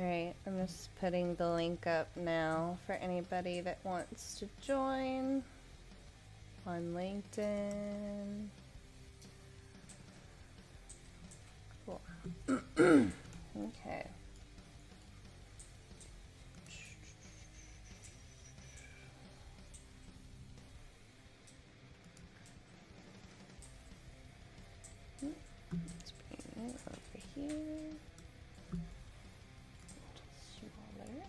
Alright, I'm just putting the link up now for anybody that wants to join on LinkedIn. Cool. Okay. Let's bring it over here. Smaller.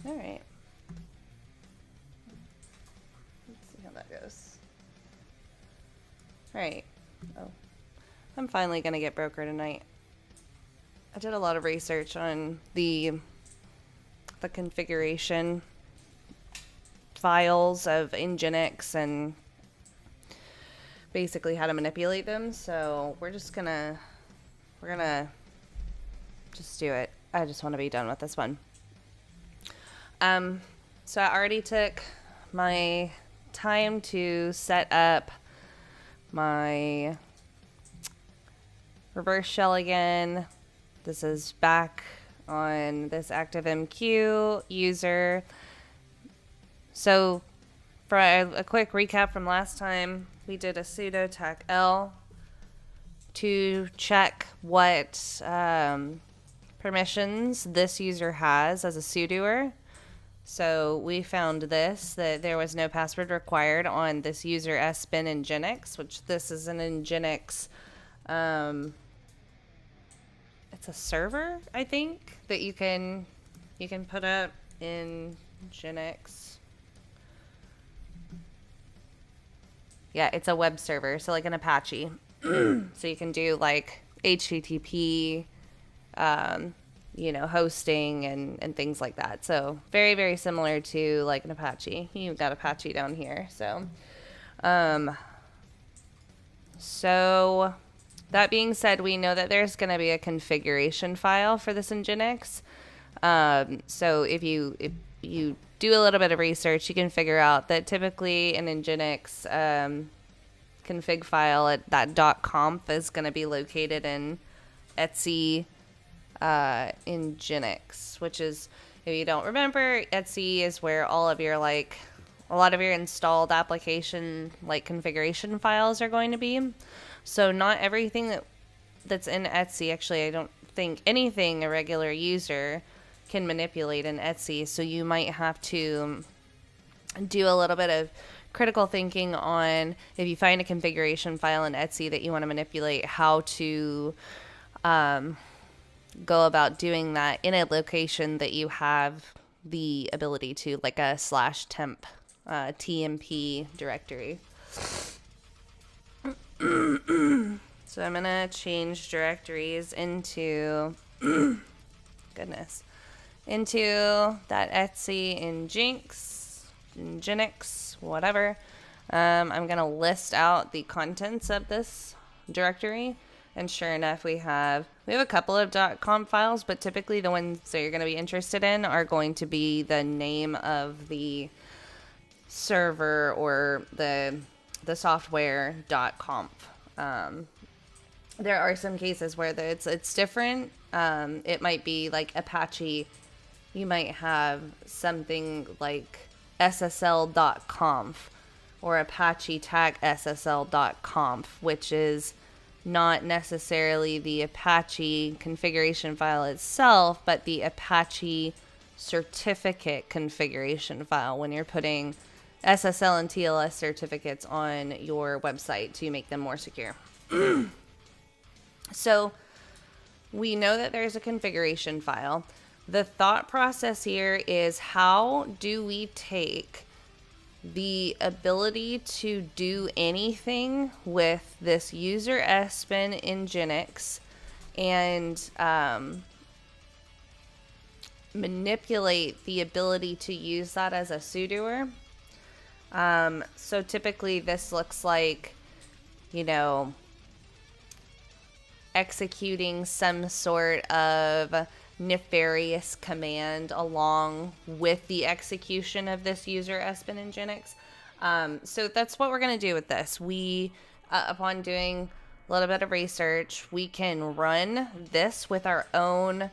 All right. Let's see how that goes. All right. Oh, I'm finally gonna get broker tonight. I did a lot of research on the configuration files of Nginx and basically how to manipulate them. So we're gonna just do it. I just want to be done with this one. So I already took my time to set up my reverse shell again. This is back on this ActiveMQ user. So for a quick recap from last time, we did a sudo tac L to check what permissions this user has as a sudoer. So we found that there was no password required on this user sbin Nginx, which this is an Nginx. It's a server, I think, that you can put up in Nginx. Yeah, it's a web server, so like an Apache. So you can do like HTTP, hosting and things like that. So very, very similar to like an Apache. You've got Apache down here. So that being said, we know that there's going to be a configuration file for this Nginx. So if you do a little bit of research, you can figure out that typically an Nginx config file that .conf is going to be located in Etsy Nginx, which is, if you don't remember, Etsy is where all of your a lot of your installed application configuration files are going to be. So not everything that's in Etsy, actually, I don't think anything a regular user can manipulate in Etsy. So you might have to do a little bit of critical thinking on, if you find a configuration file in Etsy that you want to manipulate, how to go about doing that in a location that you have the ability to, like a /temp TMP directory. So I'm gonna change directories into into that Etsy Nginx, whatever. I'm gonna list out the contents of this directory, and sure enough, we have a couple of .conf files, but typically the ones that you're gonna be interested in are going to be the name of the server or the software .conf. There are some cases where it's different. It might be like Apache. You might have something like ssl.conf or Apache tag ssl.conf, which is not necessarily the Apache configuration file itself, but the Apache certificate configuration file when you're putting SSL and TLS certificates on your website to make them more secure. So we know that there's a configuration file. The thought process here is, how do we take the ability to do anything with this user sbin Nginx and manipulate the ability to use that as a sudoer? So typically this looks like, executing some sort of nefarious command along with the execution of this user sbin Nginx. So that's what we're going to do with this. We, upon doing a little bit of research, we can run this with our own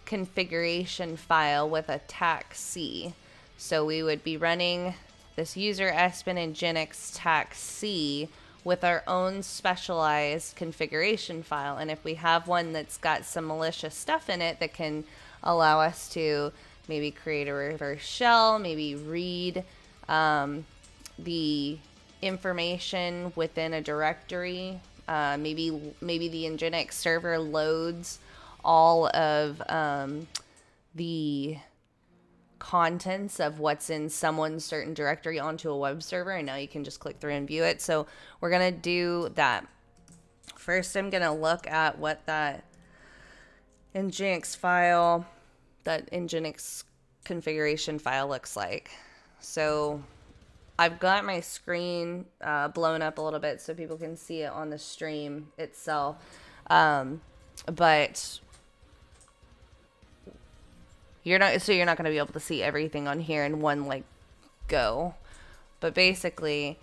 configuration file with a tac-c. So we would be running this user Espen and Nginx tac-c with our own specialized configuration file. And if we have one that's got some malicious stuff in it that can allow us to maybe create a reverse shell, maybe read the information within a directory, maybe the Nginx server loads all of the contents of what's in someone's certain directory onto a web server, and now you can just click through and view it. So we're gonna do that. First, I'm gonna look at what that Nginx file, that Nginx configuration file looks like. So I've got my screen blown up a little bit so people can see it on the stream itself, but you're not going to be able to see everything on here in one go. But basically,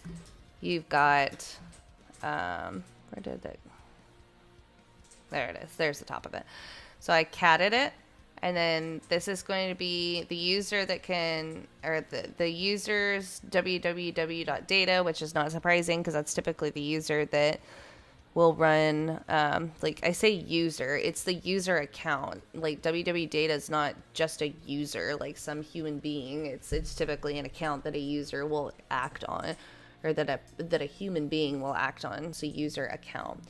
you've got where did that? There it is. There's the top of it. So I catted it. And then this is going to be the user that can, or the user's www.data, which is not surprising because that's typically the user that will run, like I say user, it's the user account. Like www.data is not just a user, like some human being. It's typically an account that a user will act on, or that a human being will act on. So user account.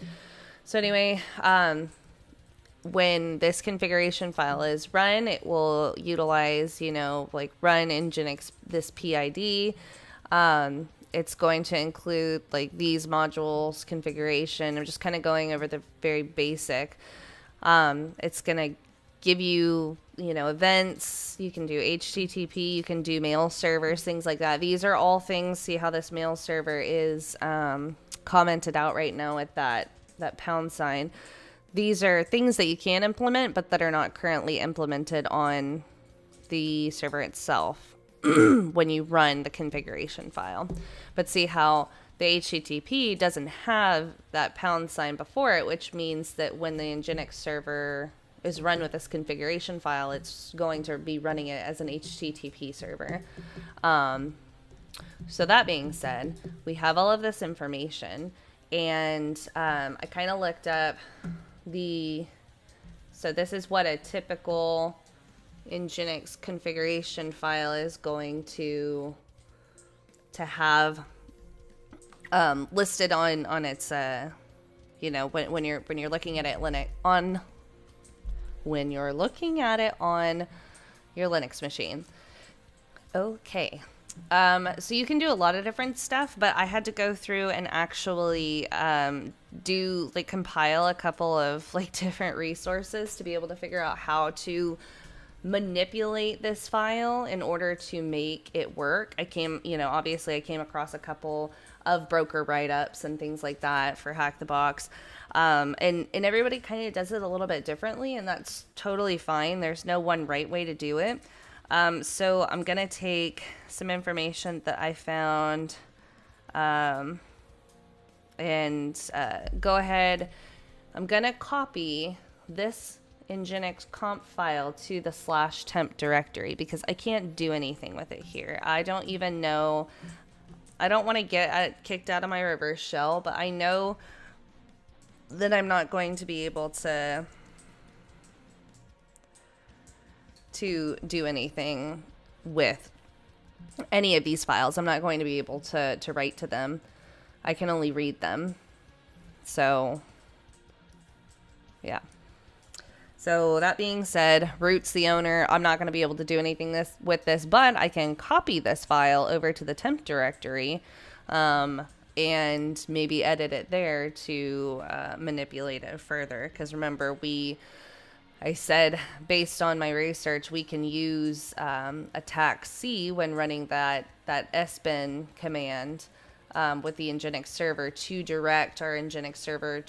So anyway, when this configuration file is run, it will utilize, run Nginx this PID. It's going to include these modules configuration. I'm just kind of going over the very basic. It's going to give you, events. You can do HTTP, you can do mail servers, things like that. These are all things. See how this mail server is commented out right now with that £. These are things that you can implement, but that are not currently implemented on the server itself when you run the configuration file. But see how the HTTP doesn't have that £, before it, which means that when the Nginx server is run with this configuration file, it's going to be running it as an HTTP server. So that being said, we have all of this information, and I kind of looked up so this is what a typical Nginx configuration file is going to have listed on its when you're looking at it when you're looking at it on your Linux machine. Okay. So you can do a lot of different stuff, but I had to go through and actually compile a couple of different resources to be able to figure out how to manipulate this file in order to make it work. Obviously I came across a couple of broker write-ups and things like that for Hack the Box. And everybody kind of does it a little bit differently, and that's totally fine. There's no one right way to do it. So I'm going to take some information that I found and go ahead. I'm going to copy this Nginx comp file to the /temp directory because I can't do anything with it here. I don't even know. I don't want to get kicked out of my reverse shell, but I know that I'm not going to be able to do anything with any of these files. I'm not going to be able to write to them. I can only read them. So, yeah. So that being said, root's the owner. I'm not going to be able to do anything with this, but I can copy this file over to the temp directory and maybe edit it there to manipulate it further. Because remember, I said, based on my research, we can use a tac-c when running that sbin command with the Nginx server to direct our Nginx server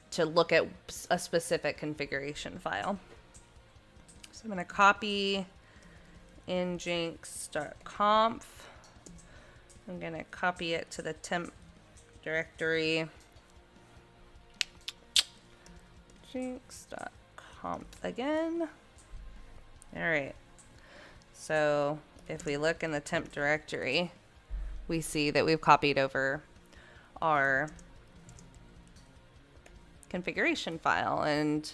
to look at a specific configuration file. So I'm going to copy nginx.conf I'm going to copy it to the temp directory. Jinx.conf again. All right. So if we look in the temp directory, we see that we've copied over our configuration file, and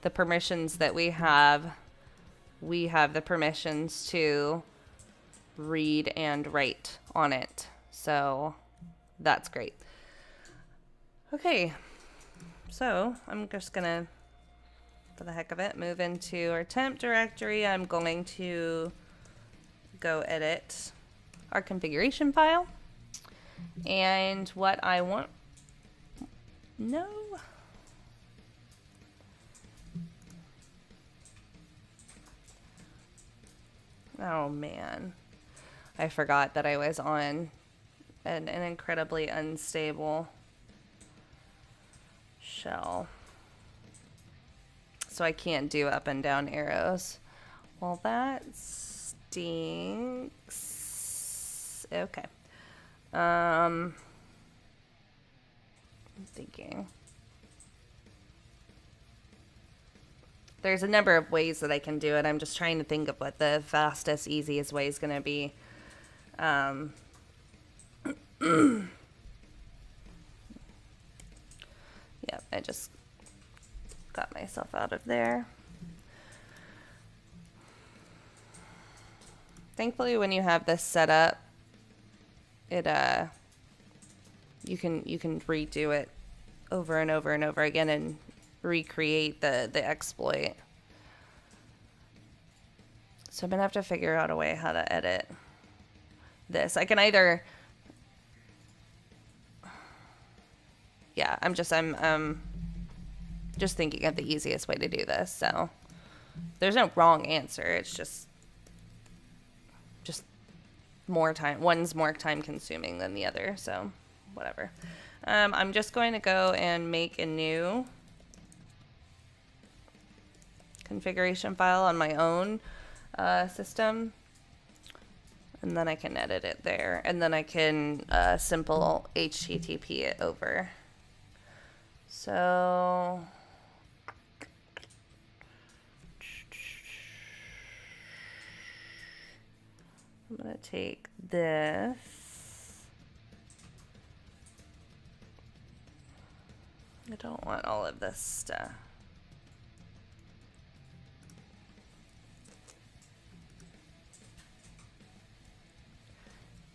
the permissions that we have the permissions to read and write on it. So that's great. Okay. So I'm just gonna, for the heck of it, move into our temp directory. I'm going to go edit our configuration file. And what I want, no. Oh man, I forgot that I was on an incredibly unstable shell. So I can't do up and down arrows. Well, that stinks. Okay. I'm thinking. There's a number of ways that I can do it. I'm just trying to think of what the fastest, easiest way is going to be. Yep, I just got myself out of there. Thankfully, when you have this set up, it you can redo it over and over and over again and recreate the exploit. So I'm gonna have to figure out a way how to edit this. I can either, yeah, I'm just thinking of the easiest way to do this. So there's no wrong answer. It's just more time. One's more time consuming than the other. So whatever. I'm just going to go and make a new configuration file on my own system, and then I can edit it there, and then I can simple HTTP it over. So I'm gonna take this. I don't want all of this stuff.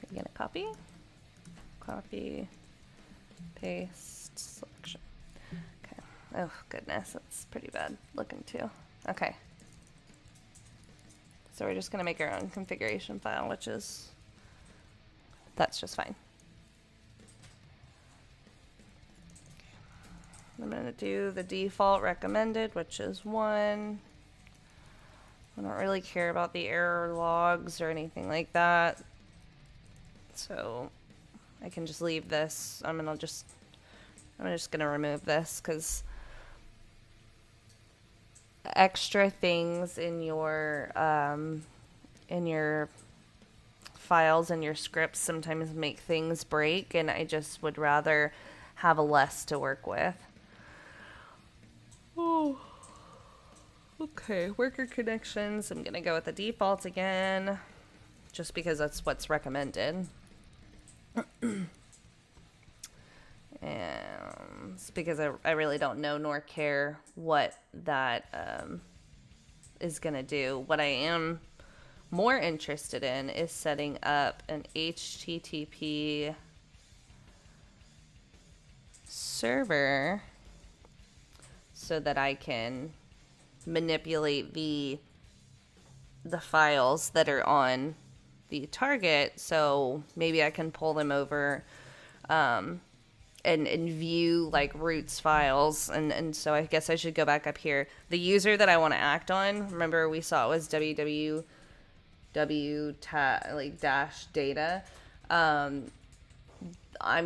I'm gonna copy, paste, selection. Okay. Oh goodness, that's pretty bad looking too. Okay. So we're just gonna make our own configuration file, that's just fine. I'm gonna do the default recommended, which is 1. I don't really care about the error logs or anything like that. So I can just leave this. I'm just gonna remove this because extra things in your files and your scripts sometimes make things break, and I just would rather have less to work with. Oh, okay. Worker connections. I'm gonna go with the default again, just because that's what's recommended. And it's because I really don't know nor care what that is going to do. What I am more interested in is setting up an HTTP server so that I can manipulate the files that are on the target. So maybe I can pull them over and view like roots files, and so I guess I should go back up here. The user that I want to act on, remember we saw it was www dash data. I'm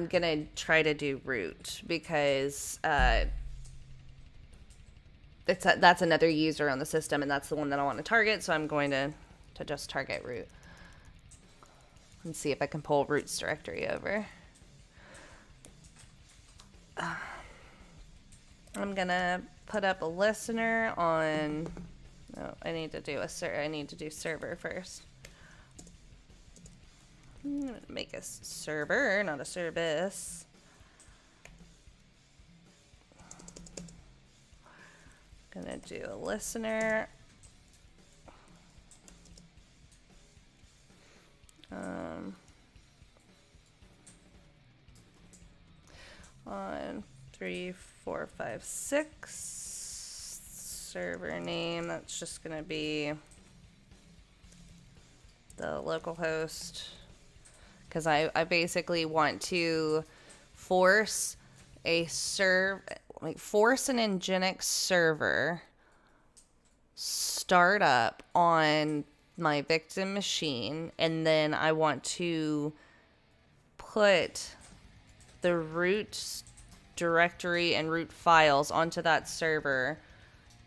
gonna try to do root because that's another user on the system, and that's the one that I want to target. So I'm going to just target root. and see if I can pull roots directory over. I'm gonna put up a listener on. Oh, I need to do server first. I'm gonna make a server, not a service. Gonna do a listener. On 3, 4, 5, 6 server name, that's just gonna be the local host, because I basically want to force an Nginx server start up on my victim machine, and then I want to put the root directory and root files onto that server,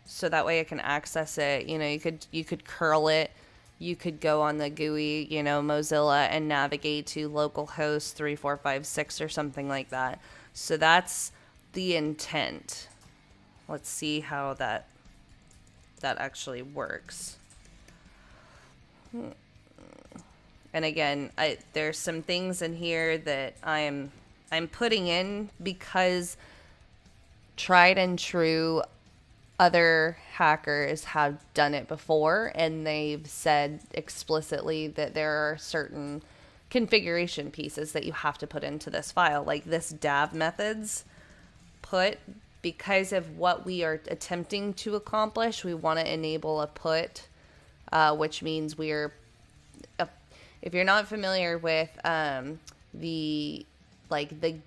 so that way I can access it. You know, you could curl it, you could go on the GUI, you know, Mozilla, and navigate to localhost 3456 or something like that. So that's the intent. Let's see how that actually works. And again, there's some things in here that I'm putting in because tried and true other hackers have done it before, and they've said explicitly that there are certain configuration pieces that you have to put into this file, like this dav methods put, because of what we are attempting to accomplish. We want to enable a put, which means if you're not familiar with the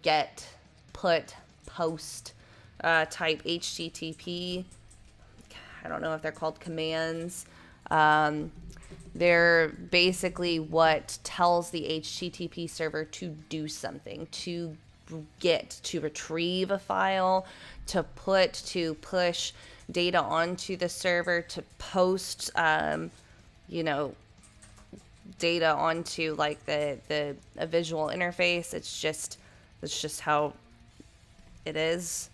get, put, post type HTTP, I don't know if they're called commands. They're basically what tells the HTTP server to do something, to retrieve a file, to push data onto the server, to post, data onto like a visual interface. It's just how it is.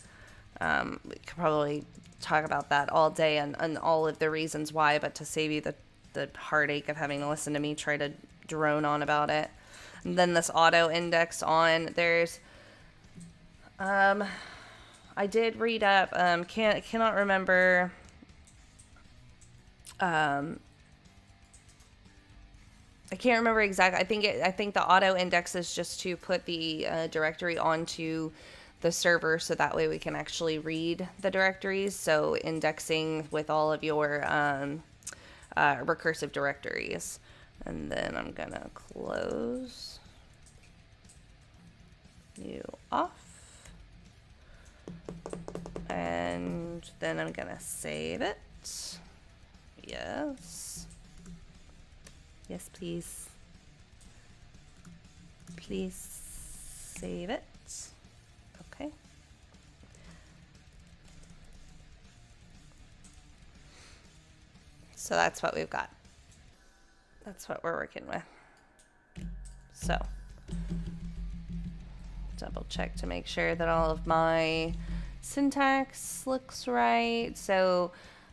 We could probably talk about that all day and all of the reasons why, but to save you the heartache of having to listen to me try to drone on about it. And then this auto index on, there's I did read up, cannot remember I can't remember exactly. I think the auto index is just to put the directory onto the server, so that way we can actually read the directories. So indexing with all of your recursive directories. And then I'm gonna close you off. And then I'm gonna save it. Yes. Yes, please. Please save it. Okay. So that's what we've got. That's what we're working with. So, double check to make sure that all of my syntax looks right. So,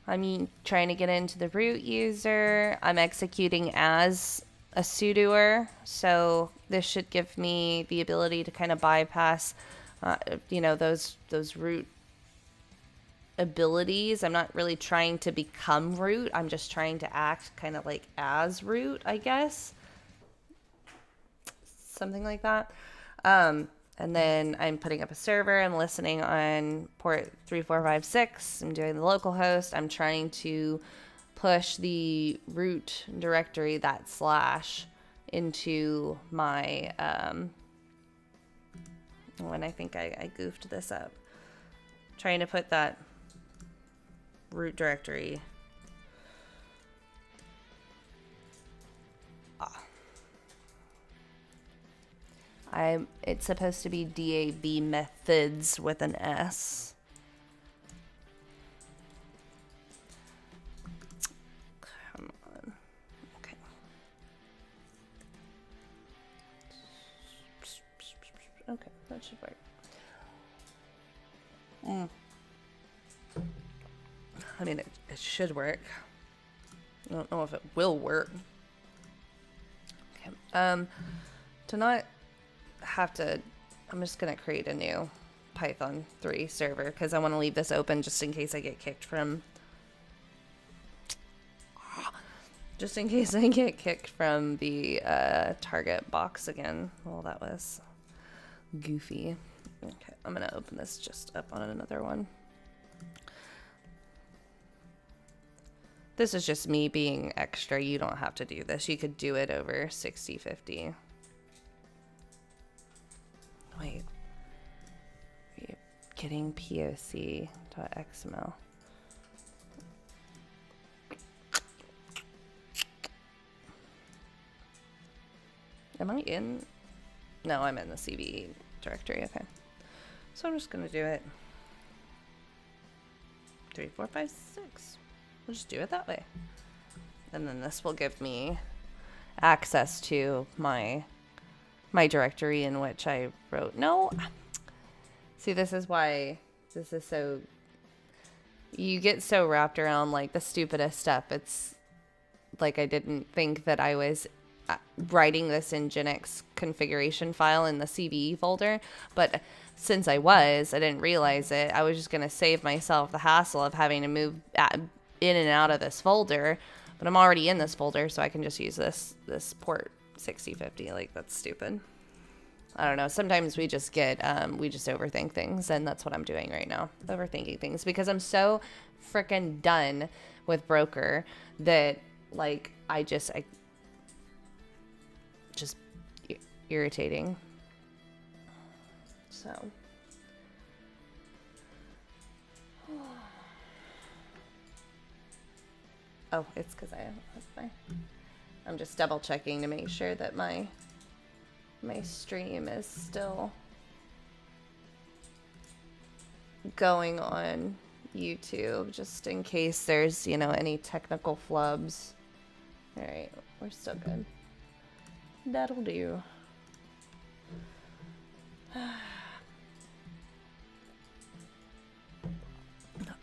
I'm trying to get into the root user. I'm executing as a sudoer, so this should give me the ability to kind of bypass, those root abilities. I'm not really trying to become root. I'm just trying to act kind of like as root, I guess. Something like that. And then I'm putting up a server. I'm listening on port 3456. I'm doing the local host. I'm trying to push the root directory, that / into my, when I think I goofed this up. Trying to put that root directory. It's supposed to be DAB methods with an S. Come on. Okay. That should work. I mean, it should work. I don't know if it will work. Okay. To not have to, I'm just gonna create a new Python 3 server because I want to leave this open just in case I get kicked from. Just in case I get kicked from the target box again. Well, that was goofy. Okay, I'm gonna open this just up on another one. This is just me being extra. You don't have to do this. You could do it over 6050. Wait. Are you kidding? POC.xml. Am I in? No, I'm in the CVE directory. Okay. So I'm just going to do it. 3, 4, 5, 6. We'll just do it that way. And then this will give me access to my directory in which I wrote. No. See, this is why this is so... You get so wrapped around like the stupidest stuff. It's like I didn't think that I was writing this in Nginx configuration file in the CVE folder, but since I didn't realize it. I was just going to save myself the hassle of having to move in and out of this folder, but I'm already in this folder, so I can just use this port 6050. Like, that's stupid. I don't know. Sometimes we just get, we just overthink things, and that's what I'm doing right now. Overthinking things because I'm so freaking done with Broker that, like, I just irritating. So. Oh, it's because I'm just double checking to make sure that my stream is still going on YouTube, just in case there's, any technical flubs. All right, we're still good. That'll do.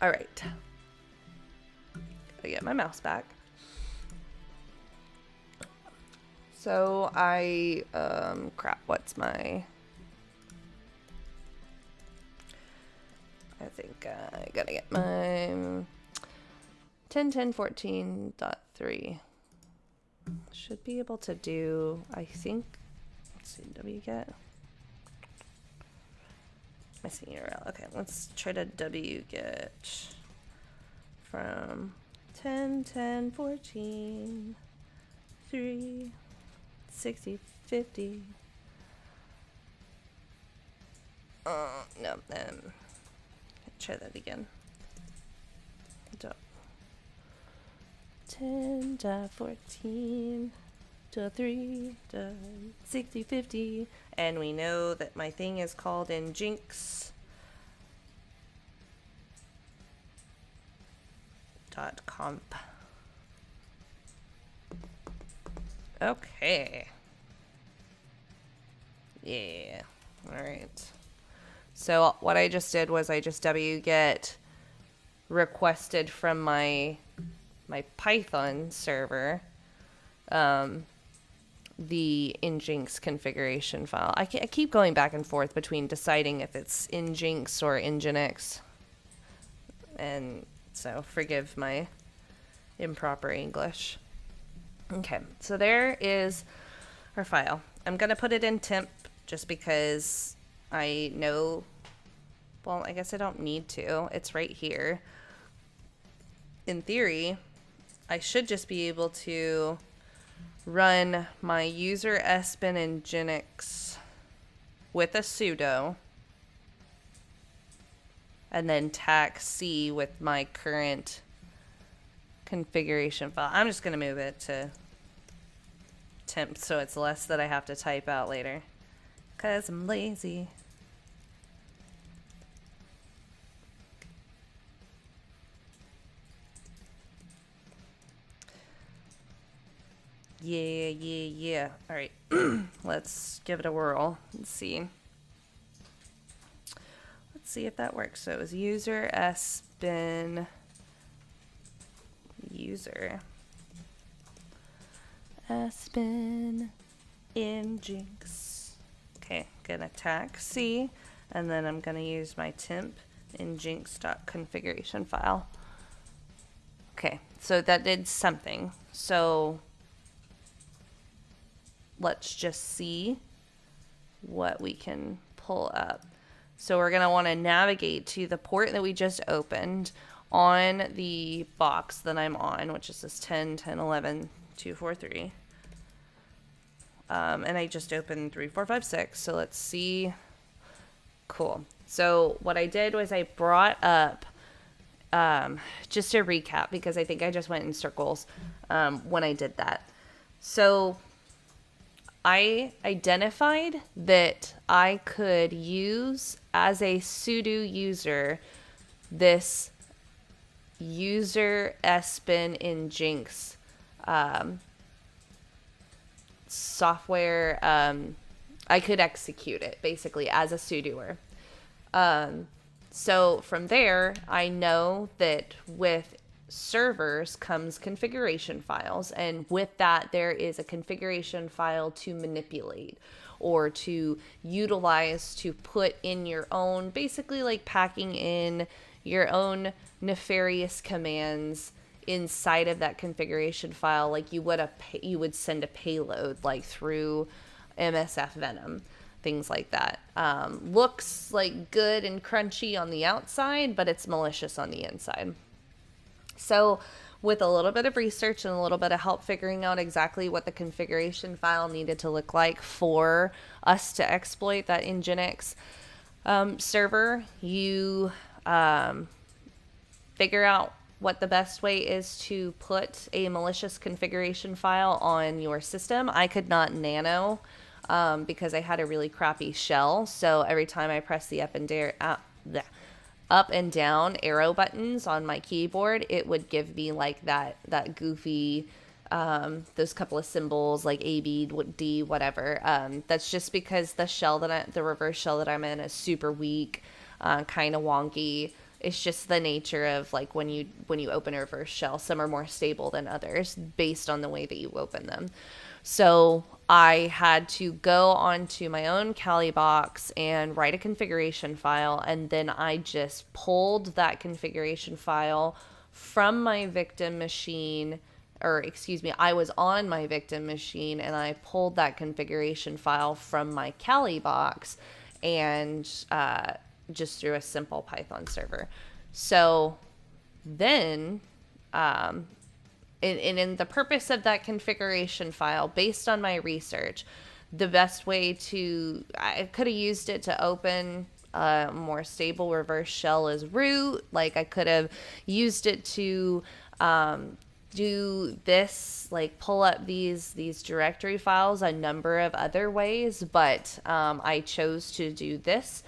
All right. Gotta get my mouse back. So crap, what's my... I think I gotta get my 10.10.14.3. Should be able to do, I think, let's see, wget. My senior URL. Okay, let's try to wget from 10.10.14, 3, 60, 50. No, try that again. 10.14.3.60.50, and we know that my thing is called Nginx.conf. Okay. Yeah. All right. So what I just did was I just wget requested from my Python server the Nginx configuration file. I keep going back and forth between deciding if it's Nginx or Nginx, and so forgive my improper English. Okay, so there is our file. I'm gonna put it in temp just because I know, well, I guess I don't need to. It's right here. In theory, I should just be able to run my user sbin and Nginx with a sudo, and then tac c with my current configuration file. I'm just going to move it to temp so it's less that I have to type out later, because I'm lazy. Yeah. All right, let's give it a whirl and see. see if that works. So it was user sbin user sbin in Jinx. Okay, gonna tag C, and then I'm gonna use my temp in Jinx.configuration file. Okay, so that did something. So let's just see what we can pull up. So we're gonna want to navigate to the port that we just opened on the box that I'm on, which is this 10, 10, 11, 243. And I just opened 3, 4, 5, 6. So let's see. Cool. So what I did was I brought up, just to recap, because I think I just went in circles when I did that. So I identified that I could use as a sudo user this user sbin in Jinx software. I could execute it basically as a sudoer. So from there, I know that with servers comes configuration files, and with that there is a configuration file to manipulate or to utilize to put in your own, basically like packing in your own nefarious commands inside of that configuration file, like you would send a payload like through MSF Venom, things like that. Looks like good and crunchy on the outside, but it's malicious on the inside. So with a little bit of research and a little bit of help figuring out exactly what the configuration file needed to look like for us to exploit that Nginx server, you figure out what the best way is to put a malicious configuration file on your system. I could not nano because I had a really crappy shell. So every time I press the up and down arrow buttons on my keyboard, it would give me like that goofy, those couple of symbols like A, B, D, whatever. That's just because the reverse shell that I'm in is super weak, kind of wonky. It's just the nature of like when you open a reverse shell, some are more stable than others based on the way that you open them. So I had to go onto my own Kali box and write a configuration file, and then I just pulled that configuration file from my victim machine, or excuse me, I was on my victim machine and I pulled that configuration file from my Kali box and just through a simple Python server. So then in the purpose of that configuration file, based on my research, the best way I could have used it to open a more stable reverse shell is root. Like I could have used it to do this, like pull up these directory files a number of other ways, but I chose to do this.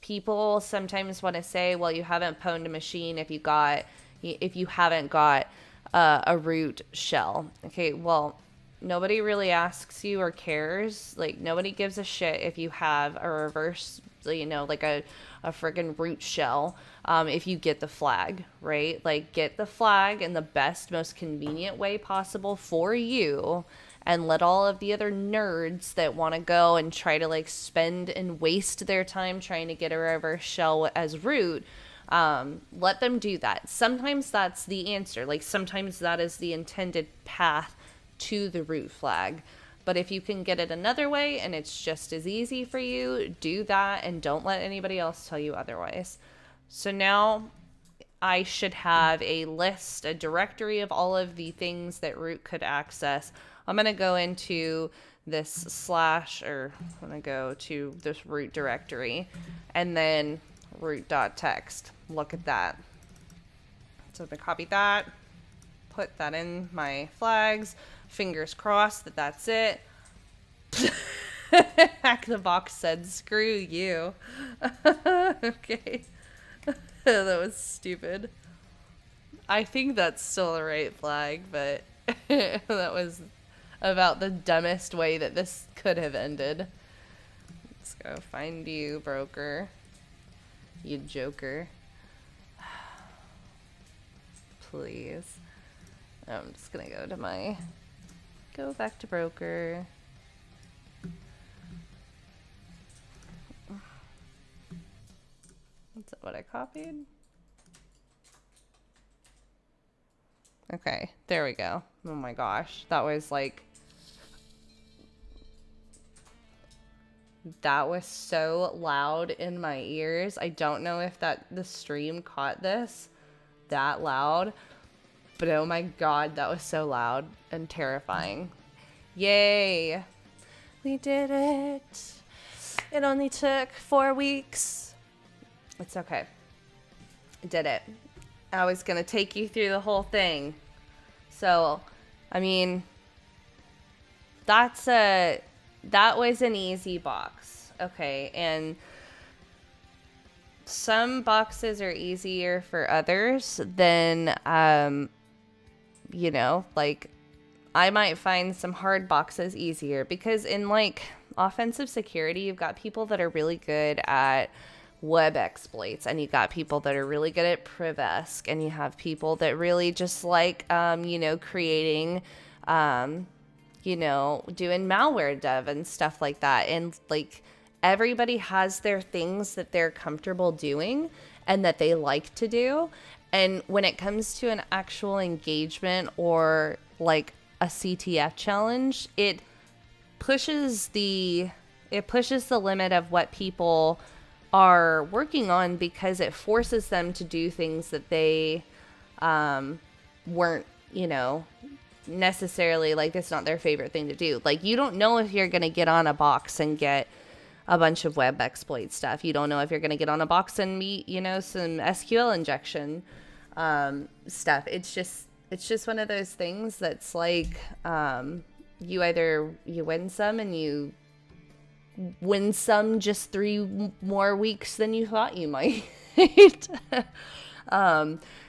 People sometimes want to say, well, you haven't pwned a machine if you haven't got a root shell. Okay, well, nobody really asks you or cares. Like, nobody gives a shit if you have a reverse, like a friggin' root shell, if you get the flag, right? Like, get the flag in the best, most convenient way possible for you, and let all of the other nerds that want to go and try to like spend and waste their time trying to get a reverse shell as root, let them do that. Sometimes that's the answer. Like sometimes that is the intended path to the root flag. But if you can get it another way and it's just as easy for you, do that and don't let anybody else tell you otherwise. So now I should have a directory of all of the things that root could access. I'm going to go into this I'm going to go to this root directory and then root.txt. Look at that. So I'm going to copy that, put that in my flags, fingers crossed that that's it. Hack the box said, screw you. Okay. That was stupid. I think that's still the right flag, but that was about the dumbest way that this could have ended. Let's go find you, broker. You joker. Please. I'm just gonna go back to broker. Is that what I copied? Okay, there we go. Oh my gosh, that was so loud in my ears. I don't know if the stream caught this that loud, but oh my god, that was so loud and terrifying. Yay, we did it. It only took 4 weeks. It's okay. I did it. I was gonna take you through the whole thing. So, I mean, that was an easy box. Okay, and some boxes are easier for others than, you know, like, I might find some hard boxes easier because in, like, offensive security, you've got people that are really good at web exploits, and you got people that are really good at Privesk, and you have people that really just like, you know, creating, you know, doing malware dev and stuff like that. And like, everybody has their things that they're comfortable doing and that they like to do. And when it comes to an actual engagement or like a CTF challenge, it pushes the limit of what people are working on, because it forces them to do things that they weren't, you know, necessarily, like, it's not their favorite thing to do. Like, you don't know if you're going to get on a box and get a bunch of web exploit stuff. You don't know if you're going to get on a box and meet, you know, some SQL injection stuff. It's just one of those things that's like, you win some and you win some just 3 more weeks than you thought you might.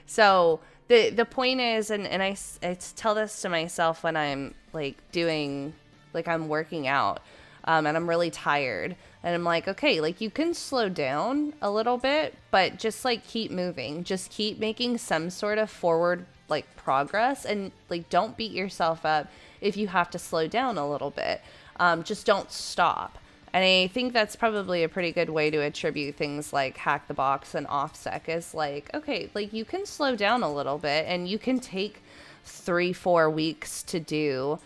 So the point is, and I tell this to myself when I'm like doing, like I'm working out, and I'm really tired, and I'm like, okay, like you can slow down a little bit, but just like keep moving, just keep making some sort of forward like progress, and like don't beat yourself up if you have to slow down a little bit. Just don't stop. And I think that's probably a pretty good way to attribute things like Hack the Box and OffSec, is like, okay, like you can slow down a little bit and you can take 3-4 weeks to do,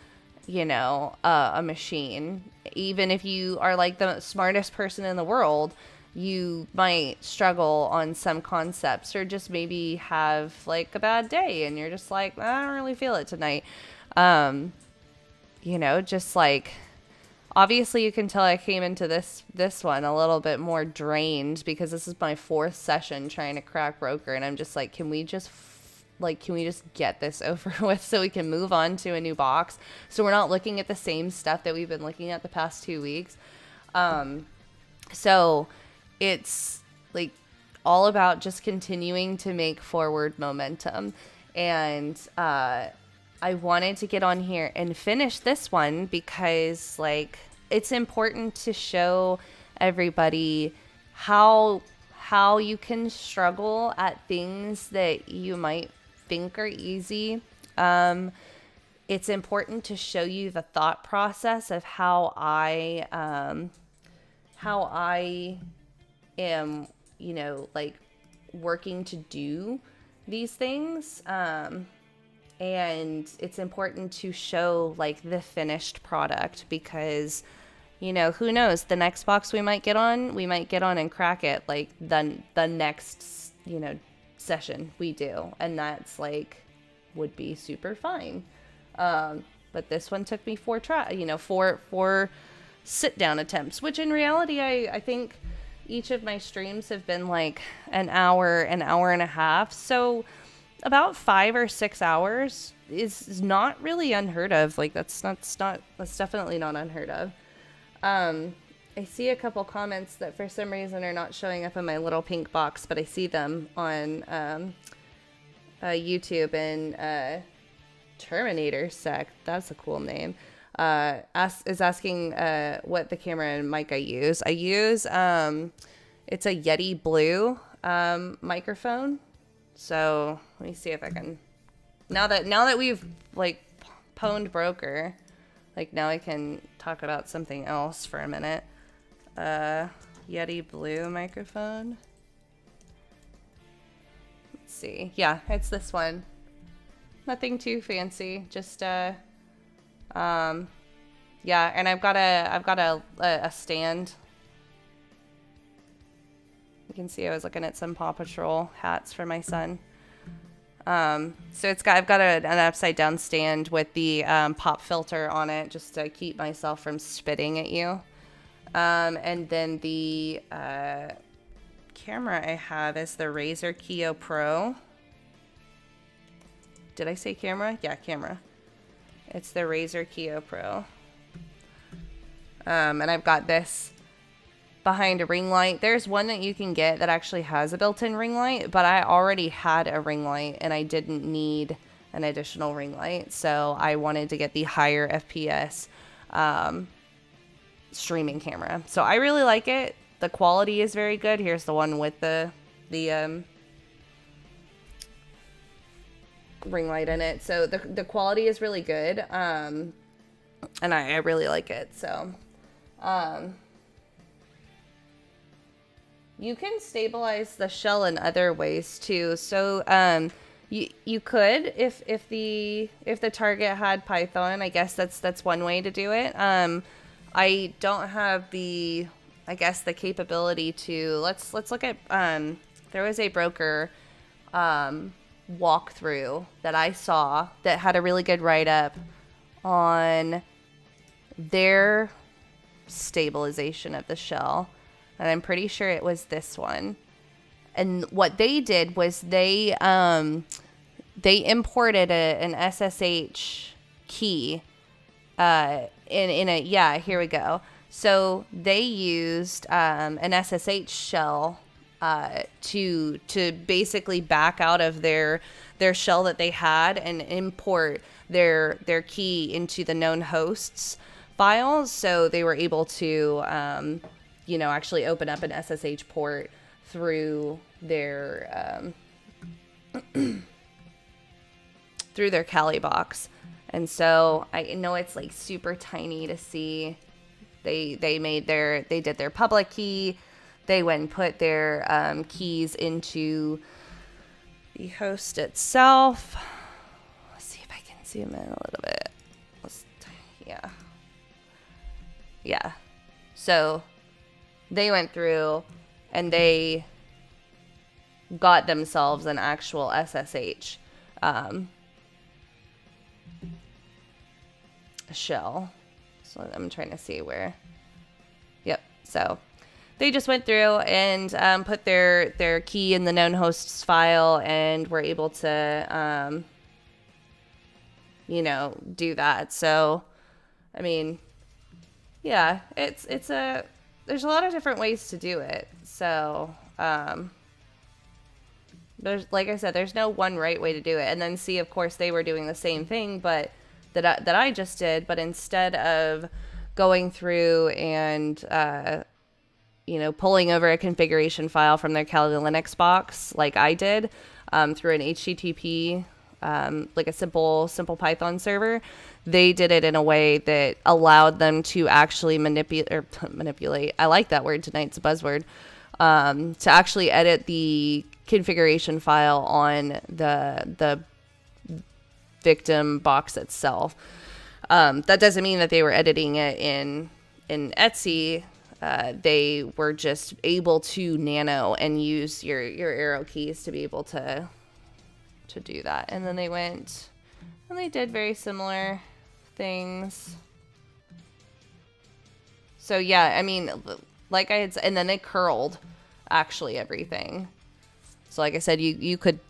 you know, a machine. Even if you are like the smartest person in the world, you might struggle on some concepts, or just maybe have like a bad day and you're just like, I don't really feel it tonight. You know, just like, obviously you can tell I came into this one a little bit more drained, because this is my 4th session trying to crack broker, and I'm just like, can we just get this over with so we can move on to a new box, so we're not looking at the same stuff that we've been looking at the past 2 weeks. So it's like all about just continuing to make forward momentum. And I wanted to get on here and finish this one because, like, it's important to show everybody how you can struggle at things that you might think are easy. It's important to show you the thought process of how I am, you know, like working to do these things. And it's important to show like the finished product, because, you know, who knows, the next box we might get on and crack it like the next, you know, session we do. And that's like, would be super fine. But this one took me 4 sit down attempts, which in reality, I think each of my streams have been like an hour and a half. So about 5 or 6 hours is not really unheard of. Like that's definitely not unheard of. I see a couple comments that for some reason are not showing up in my little pink box, but I see them on YouTube. And Terminator Sec, that's a cool name. is asking what the camera and mic I use. I use it's a Yeti Blue microphone. So let me see if I can. Now that we've like pwned broker, like now I can talk about something else for a minute. Yeti Blue microphone. Let's see. Yeah, it's this one. Nothing too fancy. Just yeah, and I've got a stand. You can see I was looking at some Paw Patrol hats for my son. So I've got an upside down stand with the pop filter on it just to keep myself from spitting at you. And then the camera I have is the Razer Kiyo Pro. Did I say camera? Yeah, camera. It's the Razer Kiyo Pro. And I've got this behind a ring light. There's one that you can get that actually has a built-in ring light, but I already had a ring light and I didn't need an additional ring light. So I wanted to get the higher FPS streaming camera. So I really like it. The quality is very good. Here's the one with the ring light in it. So the quality is really good. And I really like it. So you can stabilize the shell in other ways too. So you could if the target had Python, I guess that's one way to do it. I don't have the capability to let's look at there was a broker walkthrough that I saw that had a really good write-up on their stabilization of the shell, and I'm pretty sure it was this one. And what they did was they imported an SSH key in a here we go. So they used an SSH shell to basically back out of their shell that they had and import their key into the known hosts files. So they were able to actually open up an SSH port through their through their Kali box. And so I know it's like super tiny to see. They did their public key. They went and put their keys into the host itself. Let's see if I can zoom in a little bit. Yeah. So they went through and they got themselves an actual SSH shell. So I'm trying to see where. Yep. So they just went through and put their key in the known hosts file and were able to, do that. So, I mean, yeah, there's a lot of different ways to do it. So, there's, like I said, there's no one right way to do it. And then see, of course, they were doing the same thing, but that I just did, but instead of going through and, pulling over a configuration file from their Kali Linux box, like I did, through an HTTP, like a simple Python server, they did it in a way that allowed them to actually manipulate. I like that word tonight. It's a buzzword. To actually edit the configuration file on the victim box itself. That doesn't mean that they were editing it in Etsy. They were just able to nano and use your arrow keys to be able to do that. And then they went and they did very similar things. So yeah, I mean, like I had said, and then they curled actually everything. So like I said, you could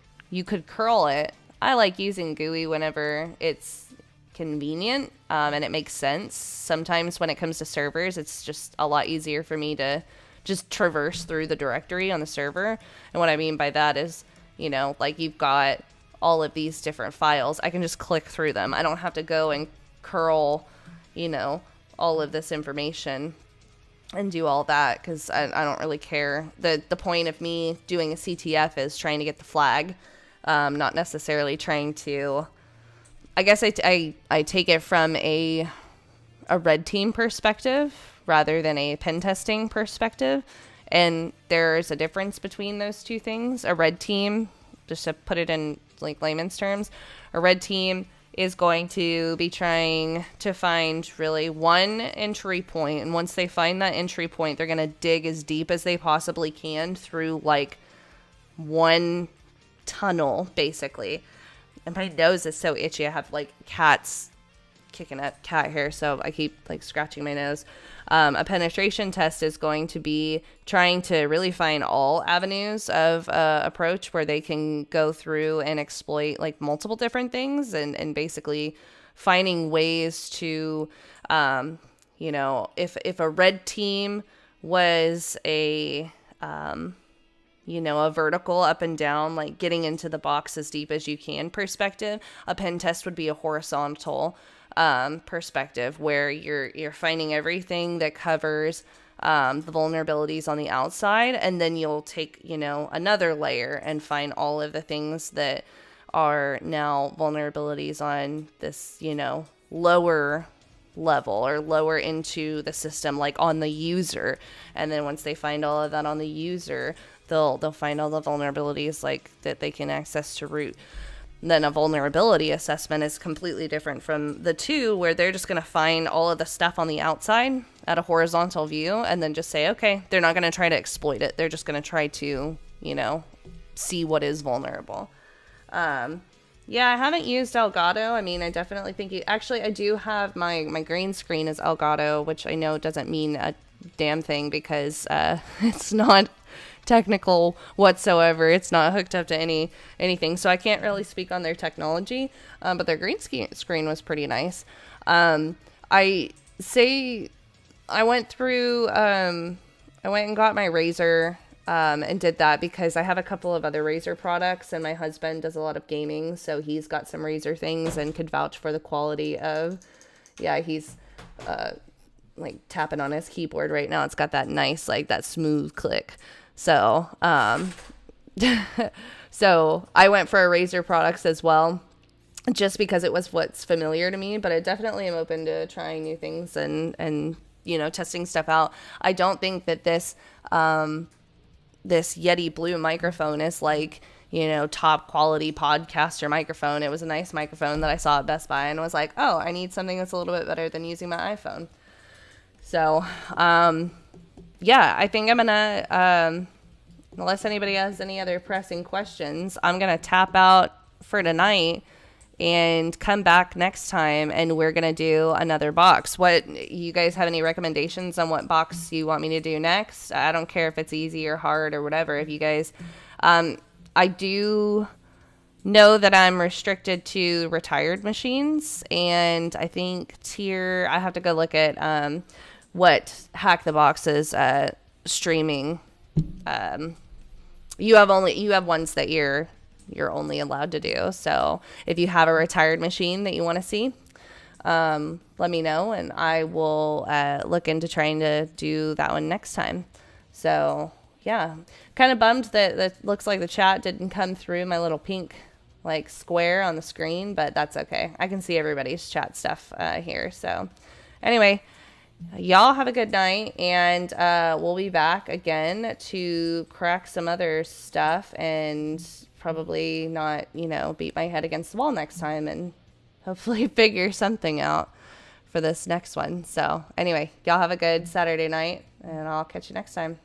curl it. I like using GUI whenever it's convenient, and it makes sense. Sometimes when it comes to servers, it's just a lot easier for me to just traverse through the directory on the server. And what I mean by that is, like you've got all of these different files. I can just click through them. I don't have to go and curl, all of this information and do all that, because I don't really care. The point of me doing a CTF is trying to get the flag, not necessarily trying to, I guess I take it from a red team perspective rather than a pen testing perspective. And there's a difference between those two things. A red team, just to put it in like layman's terms, a red team is going to be trying to find really one entry point. And once they find that entry point, they're going to dig as deep as they possibly can through like one tunnel, basically. And my nose is so itchy. I have like cats kicking up cat hair, so I keep like scratching my nose. A penetration test is going to be trying to really find all avenues of approach where they can go through and exploit like multiple different things, and basically finding ways to, if a red team was a vertical up and down, like getting into the box as deep as you can perspective, a pen test would be a horizontal perspective, where you're finding everything that covers the vulnerabilities on the outside, and then you'll take another layer and find all of the things that are now vulnerabilities on this lower level or lower into the system, like on the user. And then once they find all of that on the user, they'll find all the vulnerabilities like that they can access to root. Then a vulnerability assessment is completely different from the two, where they're just going to find all of the stuff on the outside at a horizontal view and then just say, okay, they're not going to try to exploit it. They're just going to try to, see what is vulnerable. I haven't used Elgato. I mean, I definitely think actually, I do have my green screen is Elgato, which I know doesn't mean a damn thing because it's not technical whatsoever. It's not hooked up to anything, so I can't really speak on their technology, but their green screen was pretty nice. I went and got my Razer and did that because I have a couple of other Razer products, and my husband does a lot of gaming, so he's got some Razer things and could vouch for the quality of, he's like tapping on his keyboard right now. It's got that nice, like that smooth click. So, so I went for a Razer products as well, just because it was what's familiar to me, but I definitely am open to trying new things and testing stuff out. I don't think that this Yeti Blue microphone is like, top quality podcaster microphone. It was a nice microphone that I saw at Best Buy and was like, oh, I need something that's a little bit better than using my iPhone. So, I think I'm gonna, unless anybody has any other pressing questions, I'm gonna tap out for tonight and come back next time, and we're gonna do another box. What, you guys have any recommendations on what box you want me to do next? I don't care if it's easy or hard or whatever. If you guys, I do know that I'm restricted to retired machines, and I think I have to go look at what Hack the Box's streaming. You have ones that you're only allowed to do. So if you have a retired machine that you want to see, let me know, and I will look into trying to do that one next time. So kind of bummed that looks like the chat didn't come through my little pink like square on the screen, but that's okay. I can see everybody's chat stuff here. So anyway, y'all have a good night, and we'll be back again to crack some other stuff and probably not, beat my head against the wall next time, and hopefully figure something out for this next one. So anyway, y'all have a good Saturday night, and I'll catch you next time.